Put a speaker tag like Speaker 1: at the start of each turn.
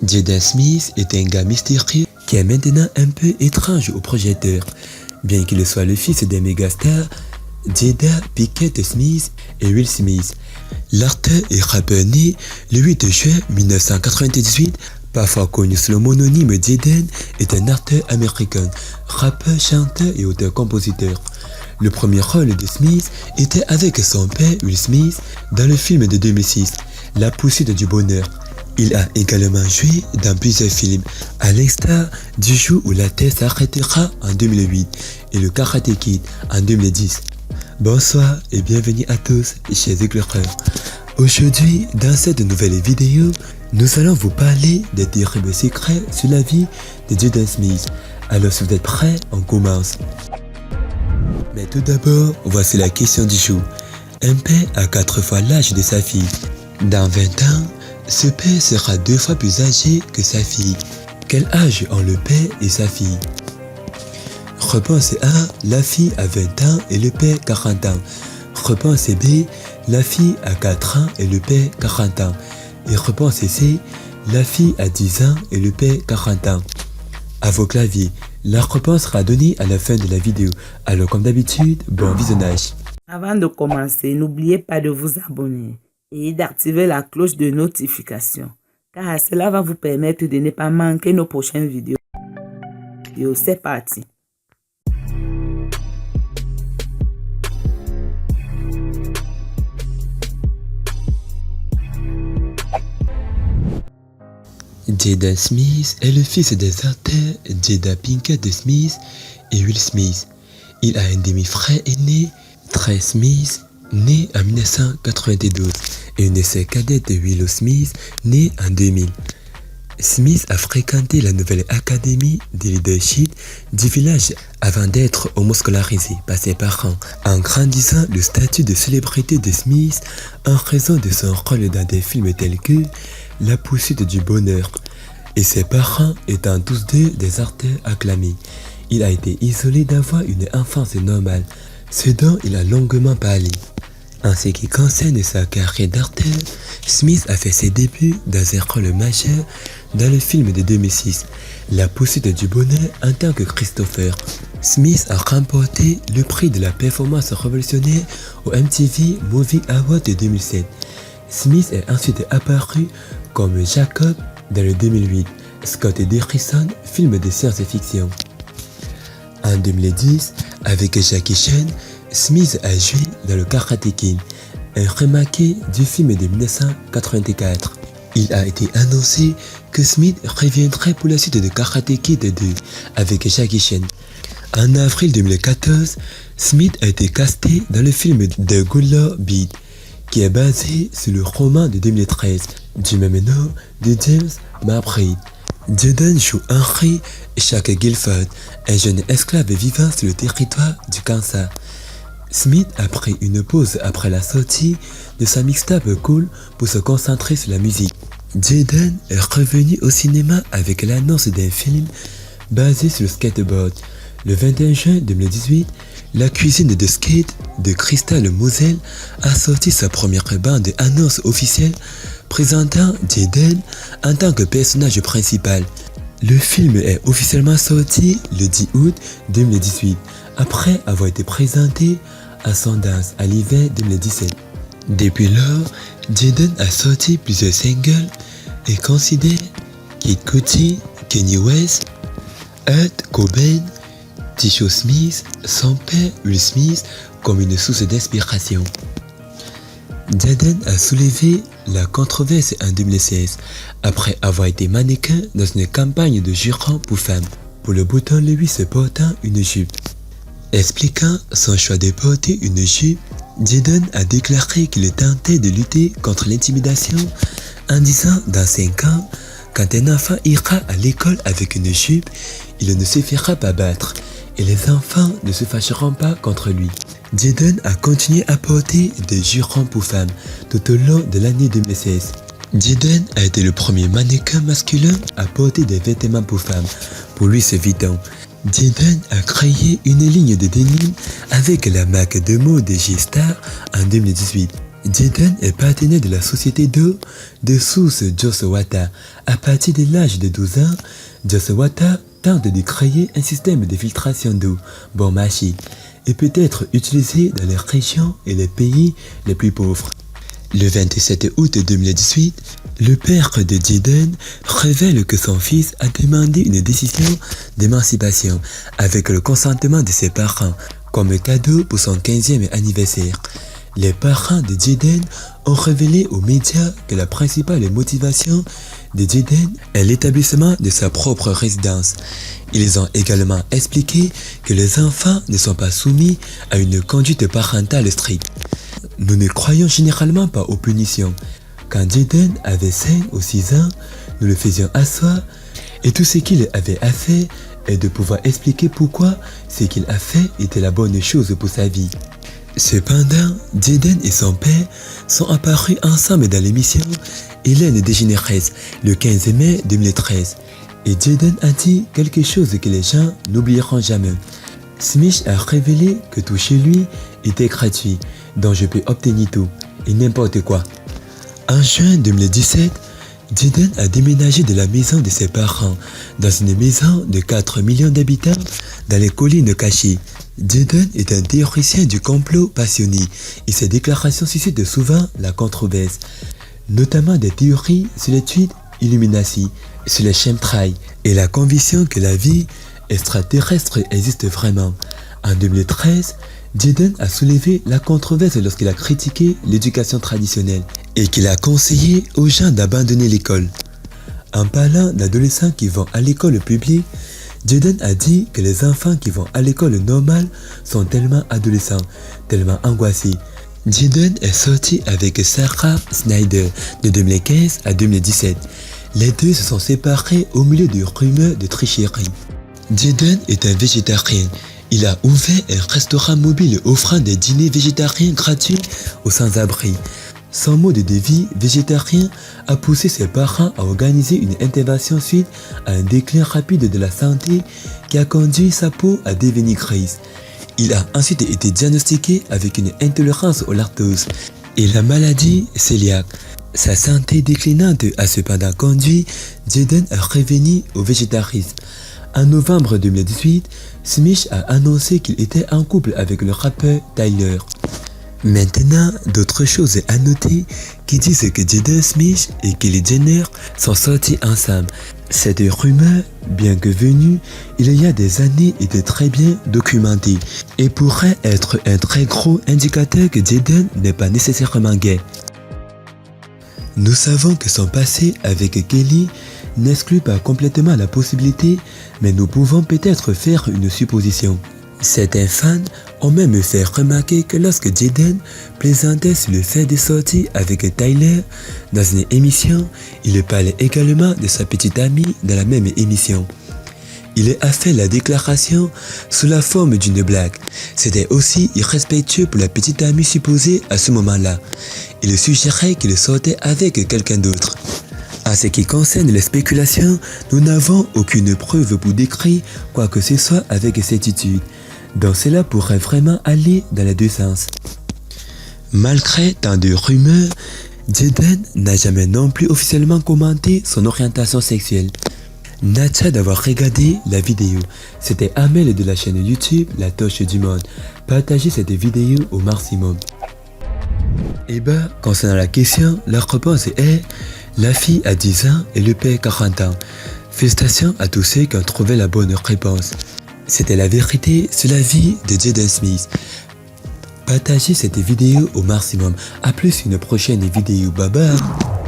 Speaker 1: Jaden Smith est un gars mystérieux qui est maintenant un peu étrange au projecteur. Bien qu'il soit le fils des mégastars Jada Pinkett Smith et Will Smith. L'acteur et rappeur né le 8 juin 1998, parfois connu sous le mononyme Jaden, est un acteur américain, rappeur, chanteur et auteur-compositeur. Le premier rôle de Smith était avec son père Will Smith dans le film de 2006, La poursuite du bonheur. Il a également joué dans plusieurs films, à l'instar du jour où la Terre s'arrêtera en 2008 et le Karate Kid en 2010. Bonsoir et bienvenue à tous, chers éclaireurs. Aujourd'hui, dans cette nouvelle vidéo, nous allons vous parler des terribles secrets sur la vie de Jaden Smith. Alors si vous êtes prêts, on commence. Mais tout d'abord, voici la question du jour. Un père a 4 fois l'âge de sa fille. Dans 20 ans, ce père sera 2 fois plus âgé que sa fille. Quel âge ont le père et sa fille? Réponse A, la fille a 20 ans et le père 40 ans. Réponse B, la fille a 4 ans et le père 40 ans. Et réponse C, la fille a 10 ans et le père 40 ans. À vos claviers, la réponse sera donnée à la fin de la vidéo. Alors comme d'habitude, bon visionnage.
Speaker 2: Avant de commencer, n'oubliez pas de vous abonner et d'activer la cloche de notification, car cela va vous permettre de ne pas manquer nos prochaines vidéos. C'est parti.
Speaker 1: Jaden Smith est le fils des acteurs Jada Pinkett Smith et Will Smith. Il a un demi-frère aîné, Trey Smith, né en 1992, et une sœur cadette Willow Smith, née en 2000. Smith a fréquenté la Nouvelle Académie de leadership du village avant d'être homoscolarisé par ses parents, en grandissant le statut de célébrité de Smith en raison de son rôle dans des films tels que La poursuite du bonheur, et ses parents étant tous deux des acteurs acclamés. Il a été isolé d'avoir une enfance normale, ce dont il a longuement parlé. En ce qui concerne sa carrière d'acteur, Smith a fait ses débuts dans un rôle majeur dans le film de 2006, La poursuite du bonheur en tant que Christopher. Smith a remporté le prix de la performance révolutionnaire au MTV Movie Award de 2007. Smith est ensuite apparu comme Jacob dans le 2008, Scott Derrickson, film de science-fiction. En 2010, avec Jackie Chan, Smith a joué dans le Karate Kid, un remake du film de 1984. Il a été annoncé que Smith reviendrait pour la suite de Karate Kid 2 avec Jackie Chan. En avril 2014, Smith a été casté dans le film The Good Lord Beat, qui est basé sur le roman de 2013 du même nom de James McBride. Jaden joue Henry Shaq Guilford, un jeune esclave vivant sur le territoire du Kansas. Smith a pris une pause après la sortie de sa mixtape Cool pour se concentrer sur la musique. Jaden est revenu au cinéma avec l'annonce d'un film basé sur le skateboard. Le 21 juin 2018, la cuisine de skate de Crystal Moselle a sorti sa première bande annonce officielle présentant Jaden en tant que personnage principal. Le film est officiellement sorti le 10 août 2018, après avoir été présenté à Sundance à l'hiver 2017. Depuis lors, Jaden a sorti plusieurs singles et considère Kid Cudi, Kanye West, Kurt Cobain, Tisha Smith, son père Will Smith comme une source d'inspiration. Jaden a soulevé la controverse en 2016 après avoir été mannequin dans une campagne de jurons pour femmes, pour le bouton lui se portant une jupe. Expliquant son choix de porter une jupe, Jaden a déclaré qu'il tentait de lutter contre l'intimidation en disant dans 5 ans, quand un enfant ira à l'école avec une jupe, il ne se fera pas battre et les enfants ne se fâcheront pas contre lui. Jaden a continué à porter des jurons pour femmes tout au long de l'année 2016. Jaden a été le premier mannequin masculin à porter des vêtements pour femmes pour Louis Vuitton. Jaden a créé une ligne de denim avec la marque de mode G-Star en 2018. Jaden est partenaire de la société d'eau de source Josewata. À partir de l'âge de 12 ans, Josewata tente de créer un système de filtration d'eau bon marché et peut être utilisé dans les régions et les pays les plus pauvres. Le 27 août 2018, le père de Jaden révèle que son fils a demandé une décision d'émancipation avec le consentement de ses parents comme cadeau pour son 15e anniversaire. Les parents de Jaden ont révélé aux médias que la principale motivation de Jaden est l'établissement de sa propre résidence. Ils ont également expliqué que les enfants ne sont pas soumis à une conduite parentale stricte. Nous ne croyons généralement pas aux punitions. Quand Jaden avait 5 ou 6 ans, nous le faisions asseoir et tout ce qu'il avait à faire est de pouvoir expliquer pourquoi ce qu'il a fait était la bonne chose pour sa vie. Cependant, Jaden et son père sont apparus ensemble dans l'émission Hélène DeGeneres le 15 mai 2013 et Jaden a dit quelque chose que les gens n'oublieront jamais. Smith a révélé que tout chez lui était gratuit, donc je peux obtenir tout et n'importe quoi. En juin 2017, Jaden a déménagé de la maison de ses parents dans une maison de 4 millions d'habitants dans les collines cachées. Jaden est un théoricien du complot passionné et ses déclarations suscitent souvent la controverse, notamment des théories sur les tweets Illuminati, sur les chemtrails et la conviction que la vie extraterrestre existe vraiment. En 2013, Jaden a soulevé la controverse lorsqu'il a critiqué l'éducation traditionnelle et qu'il a conseillé aux gens d'abandonner l'école. En parlant d'adolescents qui vont à l'école publique, Jaden a dit que les enfants qui vont à l'école normale sont tellement adolescents, tellement angoissés. Jaden est sorti avec Sarah Snyder de 2015 à 2017. Les deux se sont séparés au milieu de rumeurs de tricherie. Jaden est un végétarien. Il a ouvert un restaurant mobile offrant des dîners végétariens gratuits aux sans-abri. Son mode de vie végétarien a poussé ses parents à organiser une intervention suite à un déclin rapide de la santé qui a conduit sa peau à devenir grise. Il a ensuite été diagnostiqué avec une intolérance au lactose et la maladie cœliaque. Sa santé déclinante a cependant conduit Jaden à revenir au végétarisme. En novembre 2018, Smith a annoncé qu'il était en couple avec le rappeur Tyler. Maintenant, d'autres choses à noter qui disent que Jaden Smith et Kylie Jenner sont sortis ensemble. Cette rumeur, bien que venue il y a des années, était très bien documentée et pourrait être un très gros indicateur que Jaden n'est pas nécessairement gay. Nous savons que son passé avec Kylie n'exclut pas complètement la possibilité, mais nous pouvons peut-être faire une supposition. Certains fans ont même fait remarquer que lorsque Jaden plaisantait sur le fait de sortir avec Tyler dans une émission, il parlait également de sa petite amie dans la même émission. Il a fait la déclaration sous la forme d'une blague. C'était aussi irrespectueux pour la petite amie supposée à ce moment-là. Il suggérait qu'il sortait avec quelqu'un d'autre. En ce qui concerne les spéculations, nous n'avons aucune preuve pour décrire quoi que ce soit avec certitude. Donc cela pourrait vraiment aller dans les deux sens. Malgré tant de rumeurs, Jaden n'a jamais non plus officiellement commenté son orientation sexuelle. Natcha d'avoir regardé la vidéo. C'était Amel de la chaîne YouTube La Torche du Monde. Partagez cette vidéo au maximum. Et concernant la question, la réponse est la fille a 10 ans et le père 40 ans. Félicitations à tous ceux qui ont trouvé la bonne réponse. C'était la vérité sur la vie de Jaden Smith. Partagez cette vidéo au maximum. A plus une prochaine vidéo. Bye bye.